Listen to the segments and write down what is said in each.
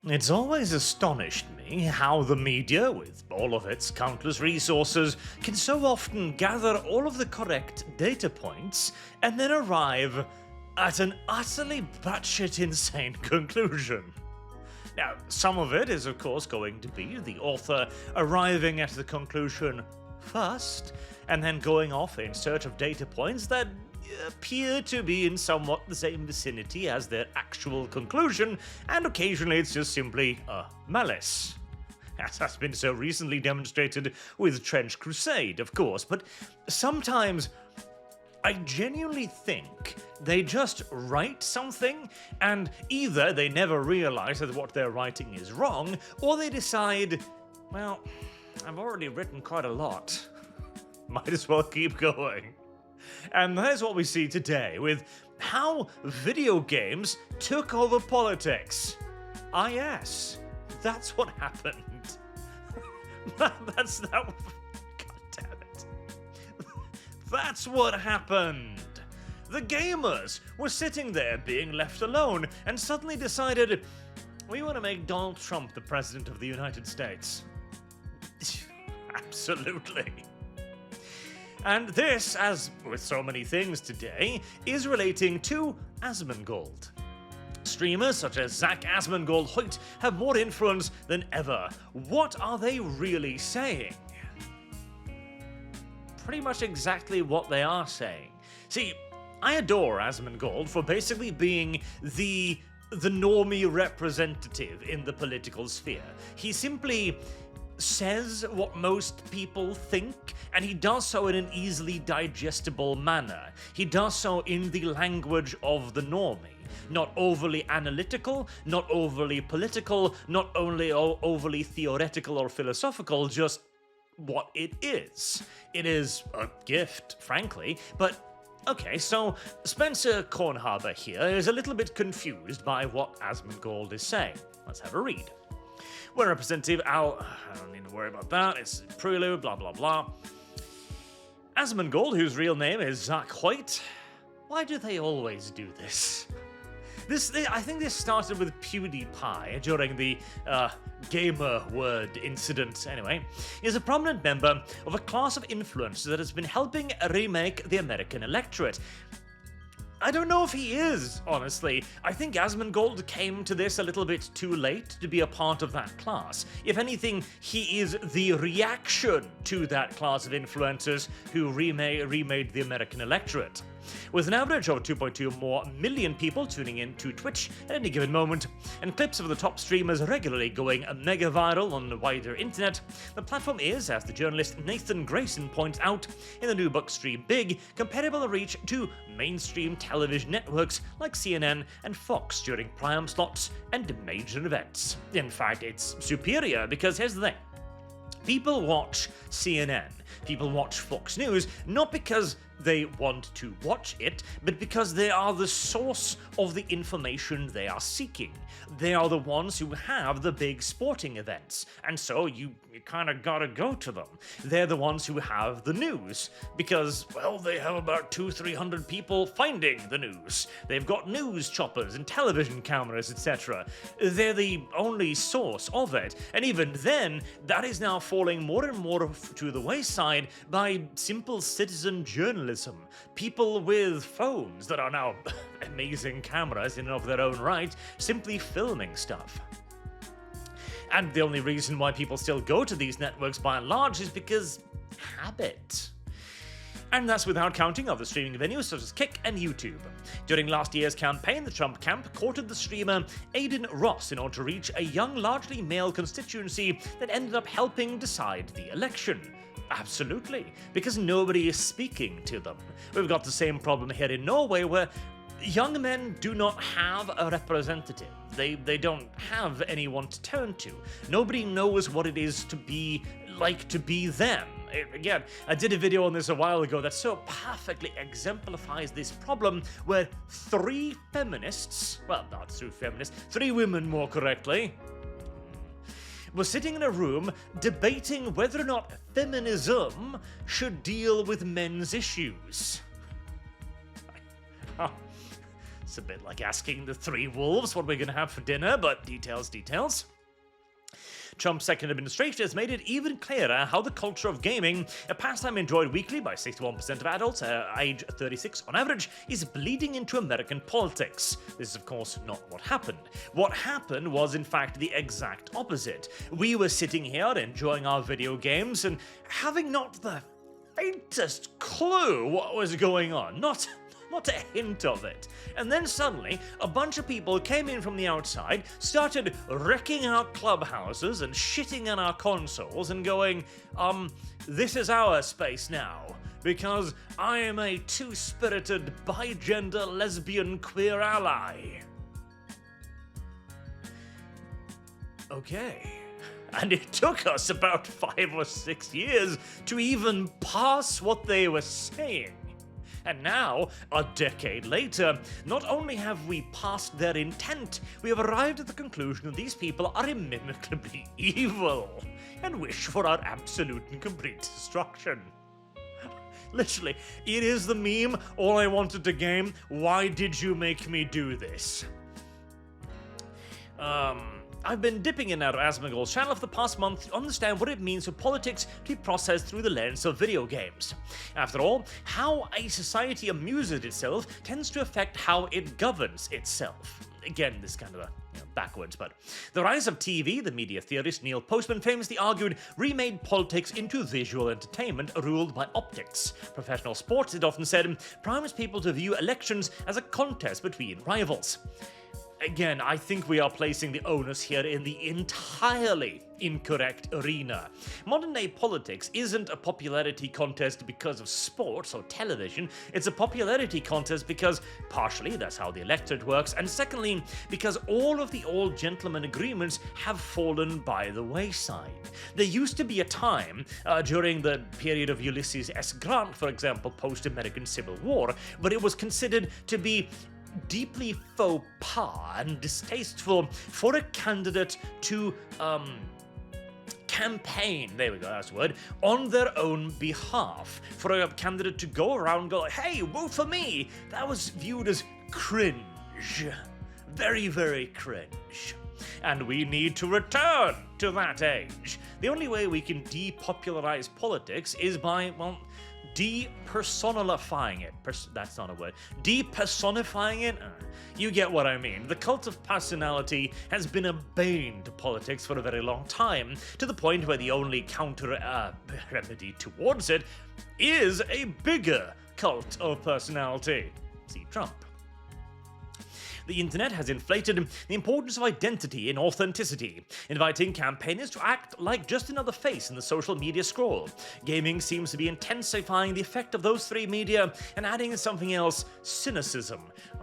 It's always astonished me how the media, with all of its countless resources, can so often gather all of the correct data points and then arrive at an utterly batshit insane conclusion. Now, some of it is of course going to be the author arriving at the conclusion first, and then going off in search of data points that appear to be in somewhat the same vicinity as their actual conclusion, and occasionally it's just simply malice. As has been so recently demonstrated with Trench Crusade, of course, but sometimes I genuinely think they just write something, and either they never realize that what they're writing is wrong, or they decide, well, I've already written quite a lot. Might as well keep going. And that's what we see today, with how video games took over politics. Ah yes, that's what happened. That's that. God damn it. That's what happened. The gamers were sitting there being left alone and suddenly decided, we want to make Donald Trump the President of the United States. Absolutely. And this, as with so many things today, is relating to Asmongold. Streamers such as Zach Asmongold Hoyt have more influence than ever. What are they really saying? Pretty much exactly what they are saying. See, I adore Asmongold for basically being the normie representative in the political sphere. He simply says what most people think, and he does so in an easily digestible manner. He does so in the language of the normie. Not overly analytical, not overly political, not only overly theoretical or philosophical, just what it is. It is a gift, frankly, but okay, so Spencer Kornhaber here is a little bit confused by what Asmongold is saying. Let's have a read. When Representative I don't need to worry about that, it's prelude, blah blah blah. Asmongold, whose real name is Zach Hoyt. Why do they always do this? I think this started with PewDiePie during the gamer word incident, anyway. He is a prominent member of a class of influencers that has been helping remake the American electorate. I don't know if he is, honestly. I think Asmongold came to this a little bit too late to be a part of that class. If anything, he is the reaction to that class of influencers who remade the American electorate. With an average of 2.2 more million people tuning in to Twitch at any given moment, and clips of the top streamers regularly going mega viral on the wider internet, the platform is, as the journalist Nathan Grayson points out in the new book Stream Big, comparable in reach to mainstream television networks like CNN and Fox during prime slots and major events. In fact, it's superior because here's the thing. People watch CNN, people watch Fox News, not because they want to watch it, but because they are the source of the information they are seeking. They are the ones who have the big sporting events, and so you kind of gotta go to them. They're the ones who have the news, because, well, they have about 200-300 people finding the news. They've got news choppers and television cameras, etc. They're the only source of it, and even then, that is now falling more and more to the wayside by simple citizen journalism. People with phones that are now amazing cameras in and of their own right, simply filming stuff. And the only reason why people still go to these networks by and large is because habit. And that's without counting other streaming venues such as Kick and YouTube. During last year's campaign, the Trump camp courted the streamer Aiden Ross in order to reach a young, largely male constituency that ended up helping decide the election. Absolutely, because nobody is speaking to them. We've got the same problem here in Norway where young men do not have a representative. They don't have anyone to turn to. Nobody knows what it is to be like to be them. Again, I did a video on this a while ago that so perfectly exemplifies this problem where three feminists, well, not three feminists, three women more correctly, were sitting in a room debating whether or not feminism should deal with men's issues. It's a bit like asking the three wolves what we're going to have for dinner, but details. Trump's second administration has made it even clearer how the culture of gaming, a pastime enjoyed weekly by 61% of adults age 36 on average, is bleeding into American politics. This is, of course, not what happened. What happened was, in fact, the exact opposite. We were sitting here enjoying our video games and having not the faintest clue what was going on. Not a hint of it. And then suddenly, a bunch of people came in from the outside, started wrecking our clubhouses and shitting on our consoles and going, this is our space now, because I am a two-spirited, bi-gender, lesbian, queer ally. Okay. And it took us about 5 or 6 years to even pass what they were saying. And now, a decade later, not only have we passed their intent, we have arrived at the conclusion that these people are inimicably evil and wish for our absolute and complete destruction. Literally, it is the meme, all I wanted to game, why did you make me do this? I've been dipping in and out of Asmongold's channel for the past month to understand what it means for politics to be processed through the lens of video games. After all, how a society amuses itself tends to affect how it governs itself. Again, this is kind of backwards, but the rise of TV, the media theorist Neil Postman famously argued, remade politics into visual entertainment ruled by optics. Professional sports, it often said, primes people to view elections as a contest between rivals. Again, I think we are placing the onus here in the entirely incorrect arena. Modern-day politics isn't a popularity contest because of sports or television. It's a popularity contest because, partially, that's how the electorate works, and secondly, because all of the old gentleman agreements have fallen by the wayside. There used to be a time, during the period of Ulysses S. Grant, for example, post-American Civil War, where it was considered to be deeply faux pas and distasteful for a candidate to campaign, there we go, that's the word, on their own behalf. For a candidate to go around and go, hey, vote for me, that was viewed as cringe. Very, very cringe. And we need to return to that age. The only way we can depopularize politics is by, well, depersonifying it. That's not a word. Depersonifying it? You get what I mean. The cult of personality has been a bane to politics for a very long time, to the point where the only counter remedy towards it is a bigger cult of personality. See Trump. The internet has inflated the importance of identity and authenticity, inviting campaigners to act like just another face in the social media scroll. Gaming seems to be intensifying the effect of those three media and adding something else, cynicism.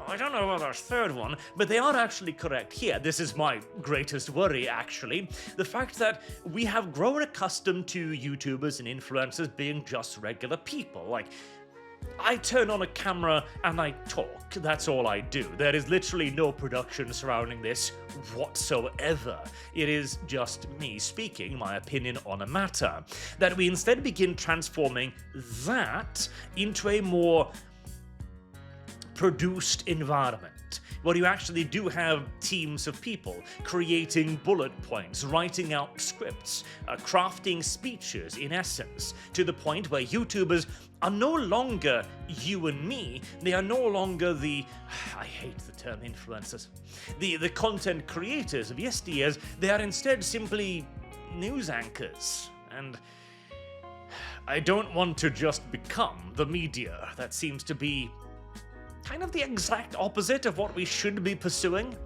I don't know about our third one, but they are actually correct here. This is my greatest worry, actually. The fact that we have grown accustomed to YouTubers and influencers being just regular people. Like, I turn on a camera and I talk. That's all I do. There is literally no production surrounding this whatsoever. It is just me speaking my opinion on a matter. That we instead begin transforming that into a more produced environment, where you actually do have teams of people creating bullet points, writing out scripts, crafting speeches, in essence, to the point where YouTubers are no longer you and me. They are no longer the, I hate the term influencers, the content creators of yesteryears. They are instead simply news anchors. And I don't want to just become the media. That seems to be kind of the exact opposite of what we should be pursuing.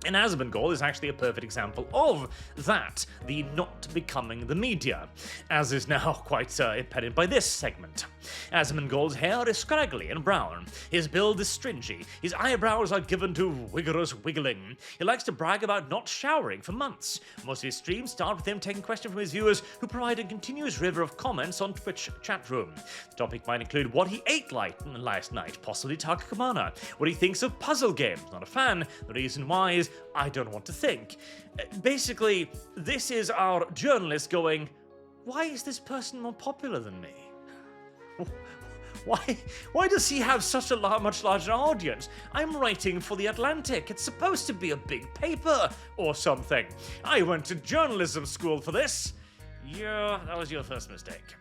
And Asmongold is actually a perfect example of that, the not becoming the media, as is now quite impeded by this segment. Asmongold's hair is scraggly and brown, his build is stringy, his eyebrows are given to vigorous wiggling. He likes to brag about not showering for months. Most of his streams start with him taking questions from his viewers, who provide a continuous river of comments on Twitch chat room. The topic might include what he ate last night, possibly Takakamana, what he thinks of puzzle games, not a fan, the reason why is I don't want to think. Basically, this is our journalist going, why is this person more popular than me? Why does he have such a much larger audience? I'm writing for The Atlantic. It's supposed to be a big paper or something. I went to journalism school for this. Yeah, that was your first mistake.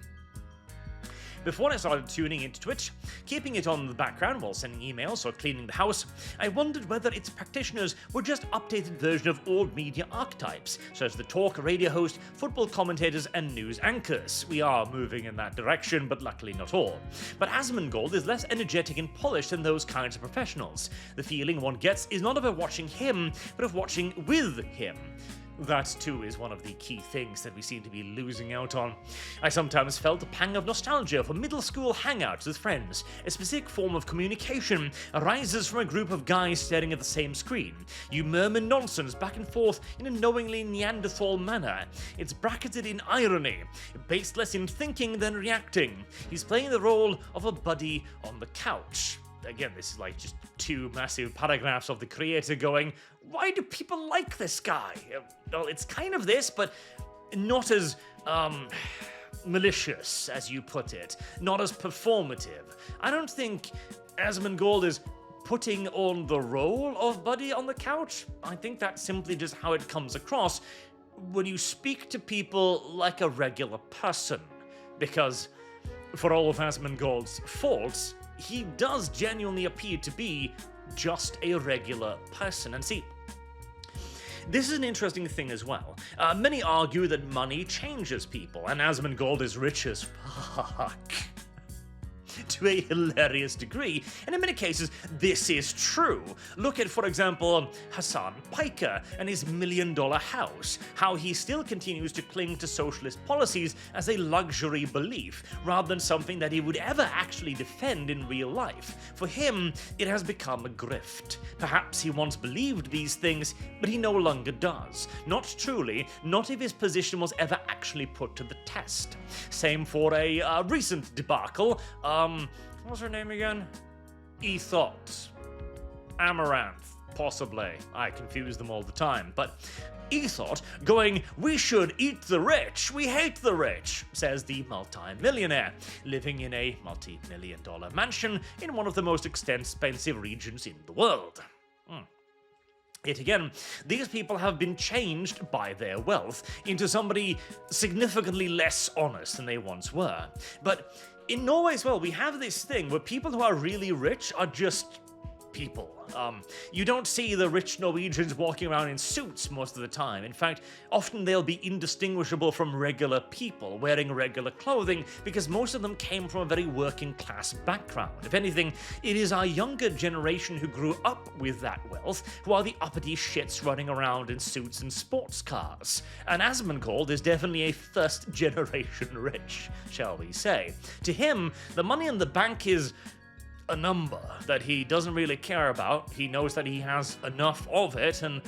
Before I started tuning into Twitch, keeping it on the background while sending emails or cleaning the house, I wondered whether its practitioners were just updated version of old media archetypes, such as the talk radio host, football commentators, and news anchors. We are moving in that direction, but luckily not all. But Asmongold is less energetic and polished than those kinds of professionals. The feeling one gets is not of watching him, but of watching with him. That, too, is one of the key things that we seem to be losing out on. I sometimes felt a pang of nostalgia for middle school hangouts with friends. A specific form of communication arises from a group of guys staring at the same screen. You murmur nonsense back and forth in a knowingly Neanderthal manner. It's bracketed in irony, based less in thinking than reacting. He's playing the role of a buddy on the couch. Again, this is like just two massive paragraphs of the creator going, why do people like this guy? Well, it's kind of this, but not as, malicious, as you put it. Not as performative. I don't think Asmongold is putting on the role of buddy on the couch. I think that's simply just how it comes across when you speak to people like a regular person. Because, for all of Asmongold's faults, he does genuinely appear to be just a regular person. And see, this is an interesting thing as well. Many argue that money changes people, and Asmongold is rich as fuck. To a hilarious degree, and in many cases, this is true. Look at, for example, Hassan Piker and his $1 million house, how he still continues to cling to socialist policies as a luxury belief, rather than something that he would ever actually defend in real life. For him, it has become a grift. Perhaps he once believed these things, but he no longer does. Not truly, not if his position was ever actually put to the test. Same for a recent debacle, what's her name again? Ethot. Amaranth, possibly. I confuse them all the time, but Ethot going, we should eat the rich, we hate the rich, says the multi-millionaire, living in a multi-million-dollar mansion in one of the most expensive regions in the world. Yet again, these people have been changed by their wealth into somebody significantly less honest than they once were. But in Norway as well, we have this thing where people who are really rich are just people. You don't see the rich Norwegians walking around in suits most of the time. In fact, often they'll be indistinguishable from regular people wearing regular clothing because most of them came from a very working class background. If anything, it is our younger generation who grew up with that wealth who are the uppity shits running around in suits and sports cars. And Asmongold is definitely a first generation rich, shall we say. To him, the money in the bank is a number that he doesn't really care about. He knows that he has enough of it, and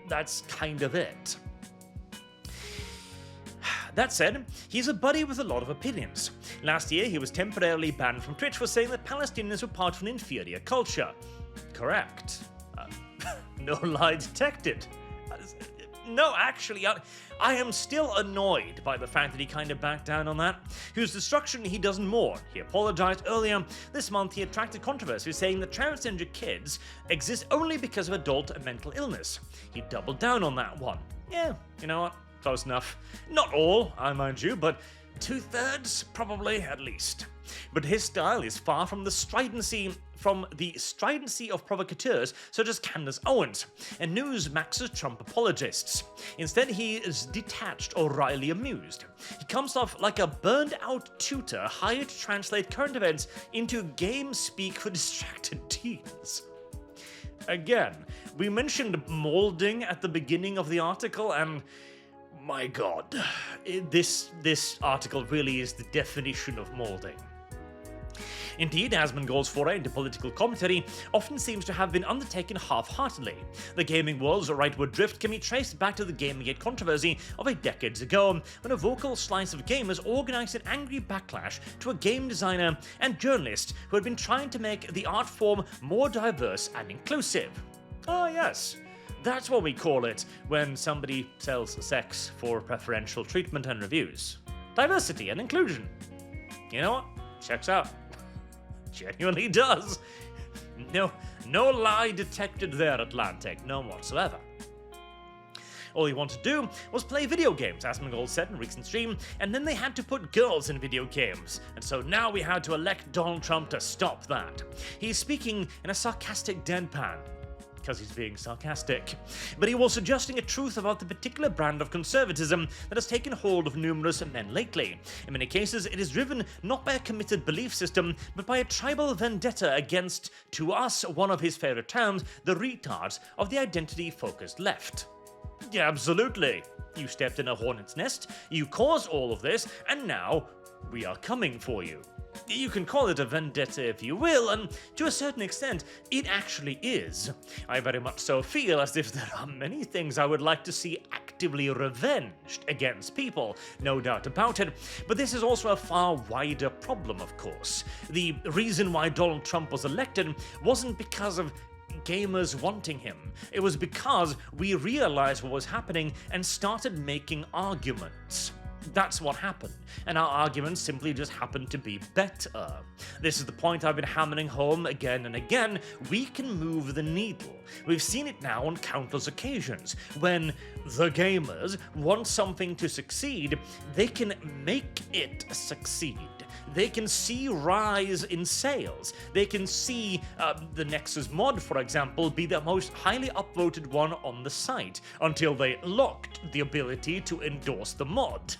that's kind of it. That said, he's a buddy with a lot of opinions. Last year, he was temporarily banned from Twitch for saying that Palestinians were part of an inferior culture. Correct. No lie detected. No, actually, I am still annoyed by the fact that he kind of backed down on that. Whose destruction he doesn't mourn. He apologized earlier. This month he attracted controversy saying that transgender kids exist only because of adult mental illness. He doubled down on that one. Yeah, you know what? Close enough. Not all, I mind you, but 2/3 probably at least. But his style is far from the stridency of provocateurs such as Candace Owens and Newsmax's Trump apologists. Instead, he is detached or wryly amused. He comes off like a burned-out tutor hired to translate current events into game speak for distracted teens. Again, we mentioned malding at the beginning of the article, and my god, this article really is the definition of malding. Indeed, Asmongold's foray into political commentary often seems to have been undertaken half-heartedly. The gaming world's rightward drift can be traced back to the Gamergate controversy of 8 decades ago, when a vocal slice of gamers organised an angry backlash to a game designer and journalist who had been trying to make the art form more diverse and inclusive. Ah, yes. That's what we call it when somebody sells sex for preferential treatment and reviews. Diversity and inclusion. You know what? Checks out. genuinely does. No lie detected there, Atlantic, none whatsoever. All he wanted to do was play video games, Asmongold said in a recent stream, and then they had to put girls in video games, and so now we had to elect Donald Trump to stop that. He's speaking in a sarcastic deadpan, because he's being sarcastic. But he was suggesting a truth about the particular brand of conservatism that has taken hold of numerous men lately. In many cases, it is driven not by a committed belief system, but by a tribal vendetta against, to us, one of his favorite terms, the retards of the identity-focused left. Yeah, absolutely. You stepped in a hornet's nest, you caused all of this, and now we are coming for you. You can call it a vendetta if you will, and to a certain extent, it actually is. I very much so feel as if there are many things I would like to see actively revenged against people, no doubt about it, but this is also a far wider problem, of course. The reason why Donald Trump was elected wasn't because of gamers wanting him. It was because we realized what was happening and started making arguments. That's what happened, and our arguments simply just happened to be better. This is the point I've been hammering home again and again. We can move the needle. We've seen it now on countless occasions. When the gamers want something to succeed, they can make it succeed. They can see rise in sales. They can see the Nexus mod, for example, be the most highly upvoted one on the site until they locked the ability to endorse the mod.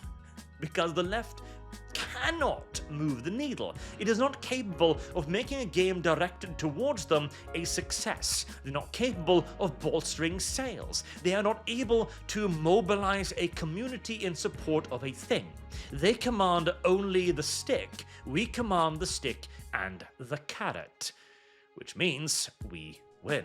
Because the left cannot move the needle. It is not capable of making a game directed towards them a success. They're not capable of bolstering sales. They are not able to mobilize a community in support of a thing. They command only the stick. We command the stick and the carrot, which means we win.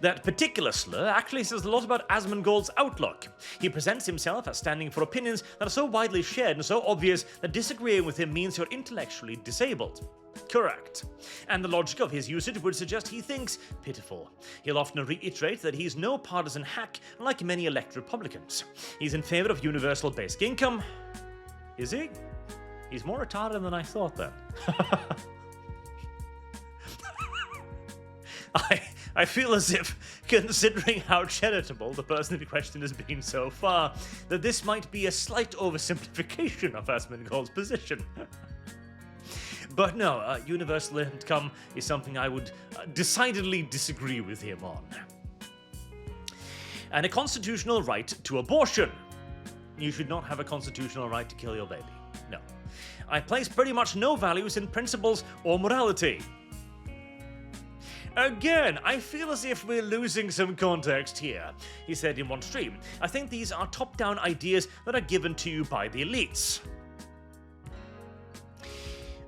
That particular slur actually says a lot about Asmongold's outlook. He presents himself as standing for opinions that are so widely shared and so obvious that disagreeing with him means you're intellectually disabled. Correct. And the logic of his usage would suggest he thinks pitiful. He'll often reiterate that he's no partisan hack, like many elected Republicans. He's in favor of universal basic income. Is he? He's more retarded than I thought then. I feel as if, considering how charitable the person in question has been so far, that this might be a slight oversimplification of Asmongold's position. But no, universal income is something I would decidedly disagree with him on. And a constitutional right to abortion. You should not have a constitutional right to kill your baby. No. I place pretty much no values in principles or morality. Again, I feel as if we're losing some context here, he said in one stream. I think these are top-down ideas that are given to you by the elites.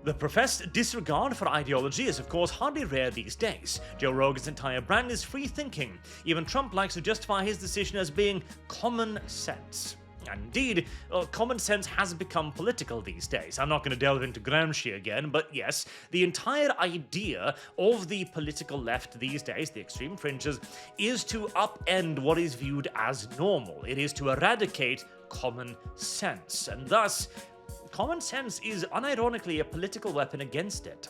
The professed disregard for ideology is of course hardly rare these days. Joe Rogan's entire brand is free thinking. Even Trump likes to justify his decision as being common sense. And indeed, common sense has become political these days. I'm not going to delve into Gramsci again, but yes, the entire idea of the political left these days, the extreme fringes, is to upend what is viewed as normal. It is to eradicate common sense, and thus, common sense is unironically a political weapon against it.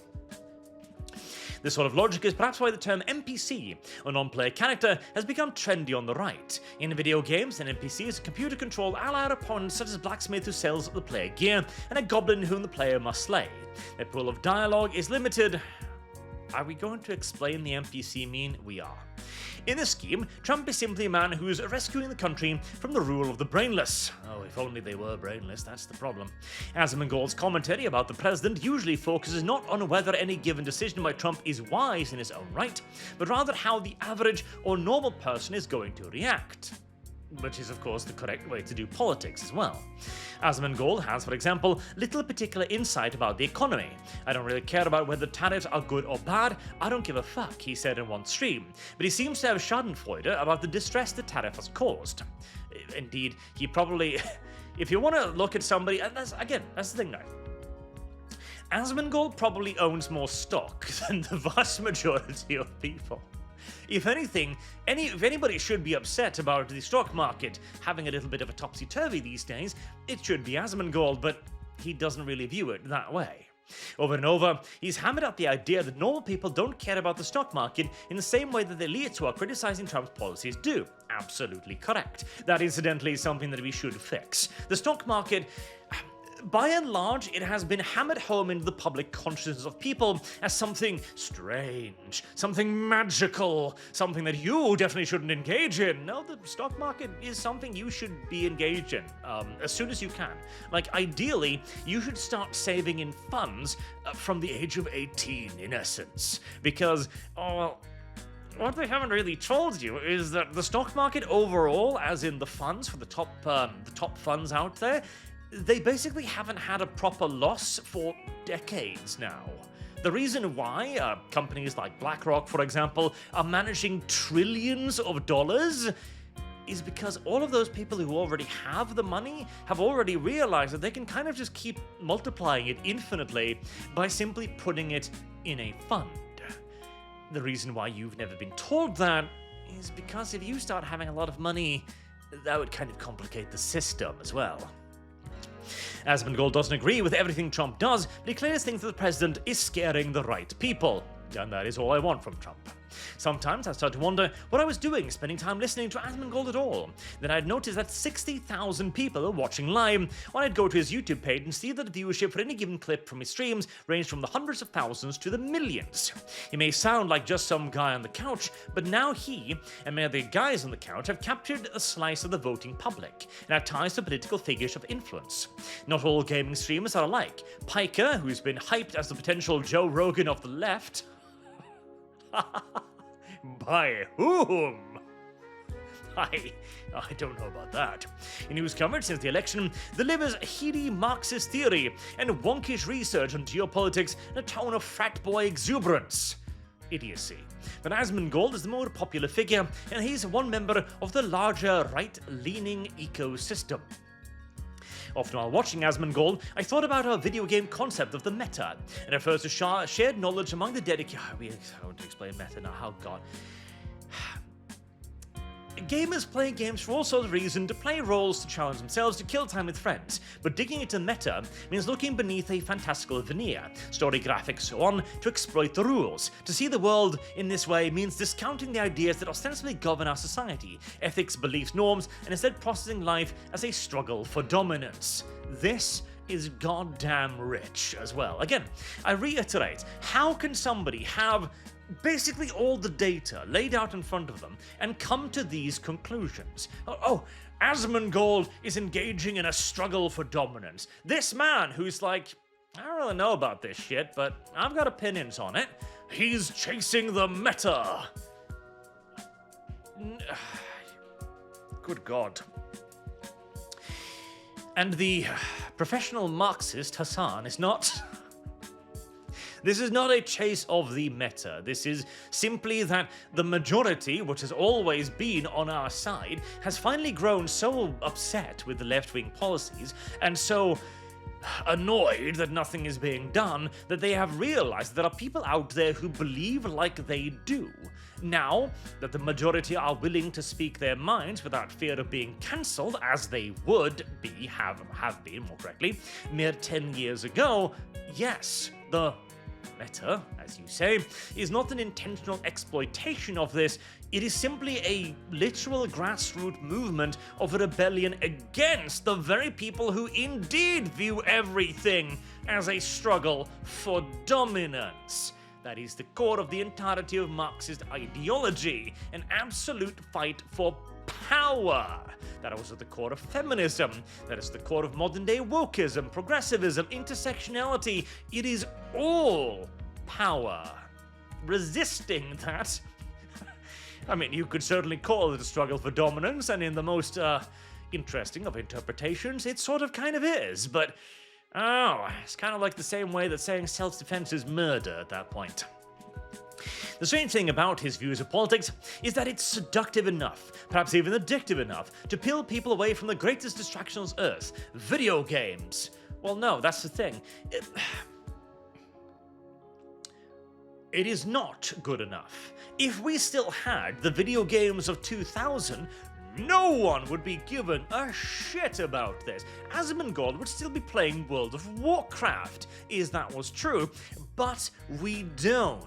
This sort of logic is perhaps why the term NPC, or non-player character, has become trendy on the right. In video games, an NPC is a computer-controlled allied opponent such as a blacksmith who sells the player gear, and a goblin whom the player must slay. Their pool of dialogue is limited. Are we going to explain the NPC mean? We are. In this scheme, Trump is simply a man who is rescuing the country from the rule of the brainless. Oh, if only they were brainless, that's the problem. Asmongold's commentary about the president usually focuses not on whether any given decision by Trump is wise in his own right, but rather how the average or normal person is going to react. Which is, of course, the correct way to do politics as well. Asmongold has, for example, little particular insight about the economy. I don't really care about whether tariffs are good or bad, I don't give a fuck, he said in one stream. But he seems to have schadenfreude about the distress the tariff has caused. Indeed, he probably... if you want to look at somebody... And that's the thing now. Asmongold probably owns more stock than the vast majority of people. If anything, if anybody should be upset about the stock market having a little bit of a topsy-turvy these days, it should be Asmongold, but he doesn't really view it that way. Over and over, he's hammered out the idea that normal people don't care about the stock market in the same way that the elites who are criticizing Trump's policies do. Absolutely correct. That, incidentally, is something that we should fix. The stock market, by and large, it has been hammered home into the public consciousness of people as something strange, something magical, something that you definitely shouldn't engage in. No, the stock market is something you should be engaged in as soon as you can. Like, ideally, you should start saving in funds from the age of 18, in essence, because, what they haven't really told you is that the stock market overall, as in the funds for the top funds out there, they basically haven't had a proper loss for decades now. The reason why companies like BlackRock, for example, are managing trillions of dollars is because all of those people who already have the money have already realized that they can kind of just keep multiplying it infinitely by simply putting it in a fund. The reason why you've never been told that is because if you start having a lot of money, that would kind of complicate the system as well. Asmongold doesn't agree with everything Trump does, but he clearly thinks that the president is scaring the right people. And that is all I want from Trump. Sometimes I start to wonder what I was doing spending time listening to Asmongold at all. Then I'd notice that 60,000 people are watching live, or I'd go to his YouTube page and see that the viewership for any given clip from his streams ranged from the hundreds of thousands to the millions. He may sound like just some guy on the couch, but now he, and many of the guys on the couch, have captured a slice of the voting public, and have ties to political figures of influence. Not all gaming streamers are alike. Piker, who's been hyped as the potential Joe Rogan of the left, by whom? I don't know about that. In news coverage since the election, delivers heady Marxist theory and wonkish research on geopolitics in a tone of frat boy exuberance. Idiocy. But Asmongold is the more popular figure, and he's one member of the larger right-leaning ecosystem. Often while watching Asmongold, I thought about our video game concept of the meta, and refers to shared knowledge among the dedicated. I want to explain meta now. Oh god. Gamers play games for all sorts of reasons, to play roles, to challenge themselves, to kill time with friends. But digging into meta means looking beneath a fantastical veneer, story graphics, so on, to exploit the rules. To see the world in this way means discounting the ideas that ostensibly govern our society, ethics, beliefs, norms, and instead processing life as a struggle for dominance. This is goddamn rich as well. Again, I reiterate, how can somebody have basically all the data laid out in front of them and come to these conclusions? Asmongold is engaging in a struggle for dominance. This man who's like, I don't really know about this shit, but I've got opinions on it. He's chasing the meta. Good God. And the professional Marxist Hassan is not... This is not a chase of the meta. This is simply that the majority, which has always been on our side, has finally grown so upset with the left-wing policies and so annoyed that nothing is being done that they have realized there are people out there who believe like they do. Now that the majority are willing to speak their minds without fear of being cancelled, as they would be, have been more correctly, mere 10 years ago, yes, the meta, as you say, is not an intentional exploitation of this. It is simply a literal grassroots movement of a rebellion against the very people who indeed view everything as a struggle for dominance. That is the core of the entirety of Marxist ideology, an absolute fight for power. That was at the core of feminism. That is the core of modern-day wokeism, progressivism, intersectionality. It is all power. Resisting that, I mean, you could certainly call it a struggle for dominance, and in the most interesting of interpretations, it sort of kind of is, but it's kind of like the same way that saying self-defense is murder at that point. The strange thing about his views of politics is that it's seductive enough, perhaps even addictive enough, to peel people away from the greatest distraction on earth, video games. Well, no, that's the thing. It is not good enough. If we still had the video games of 2000, no one would be giving a shit about this. Asmongold would still be playing World of Warcraft, if that was true, but we don't.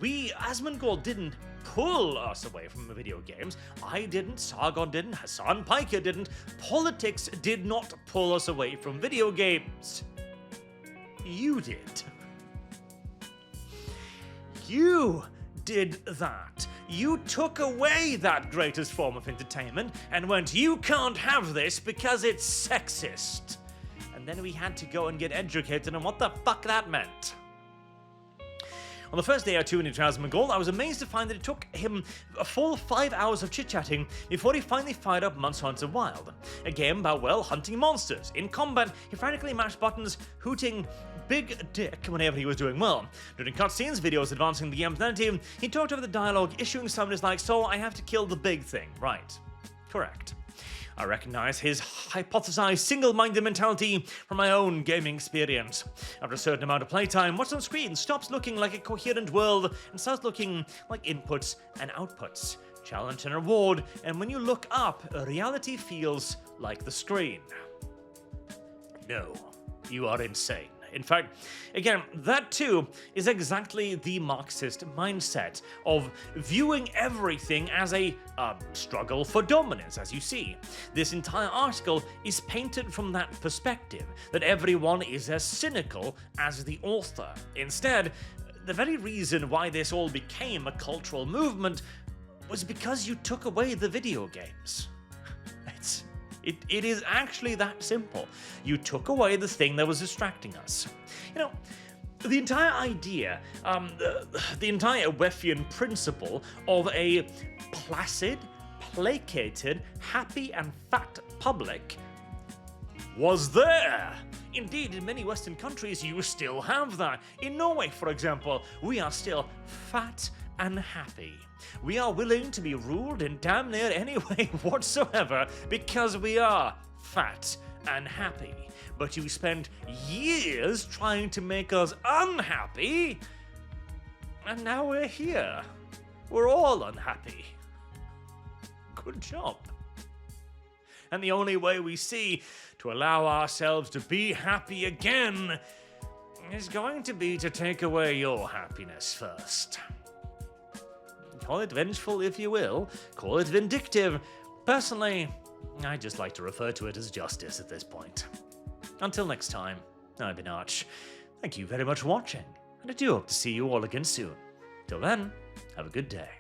Asmongold didn't pull us away from video games. I didn't, Sargon didn't, Hassan Piker didn't. Politics did not pull us away from video games. You did. You did that. You took away that greatest form of entertainment and went, you can't have this because it's sexist. And then we had to go and get educated on what the fuck that meant. On the first day or two in Asmongold, I was amazed to find that it took him a full 5 hours of chit-chatting before he finally fired up Monster Hunter Wild, a game about, well, hunting monsters. In combat, he frantically mashed buttons, hooting big dick whenever he was doing well. During cutscenes, videos advancing the game's narrative, he talked over the dialogue, issuing summaries like, so I have to kill the big thing. Right. Correct. I recognize his hypothesized single-minded mentality from my own gaming experience. After a certain amount of playtime, what's on screen stops looking like a coherent world and starts looking like inputs and outputs, challenge and reward, and when you look up, reality feels like the screen. No, you are insane. In fact, again, that too is exactly the Marxist mindset of viewing everything as a struggle for dominance, as you see. This entire article is painted from that perspective, that everyone is as cynical as the author. Instead, the very reason why this all became a cultural movement was because you took away the video games. It is actually that simple. You took away the thing that was distracting us. You know, the entire idea, the entire Weffian principle of a placid, placated, happy and fat public was there. Indeed, in many Western countries, you still have that. In Norway, for example, we are still fat and happy. We are willing to be ruled in damn near any way whatsoever because we are fat and happy. But you spent years trying to make us unhappy, and now we're here. We're all unhappy. Good job. And the only way we see to allow ourselves to be happy again is going to be to take away your happiness first. Call it vengeful if you will, call it vindictive. Personally, I just like to refer to it as justice at this point. Until next time, I've been Arch. Thank you very much for watching, and I do hope to see you all again soon. Till then, have a good day.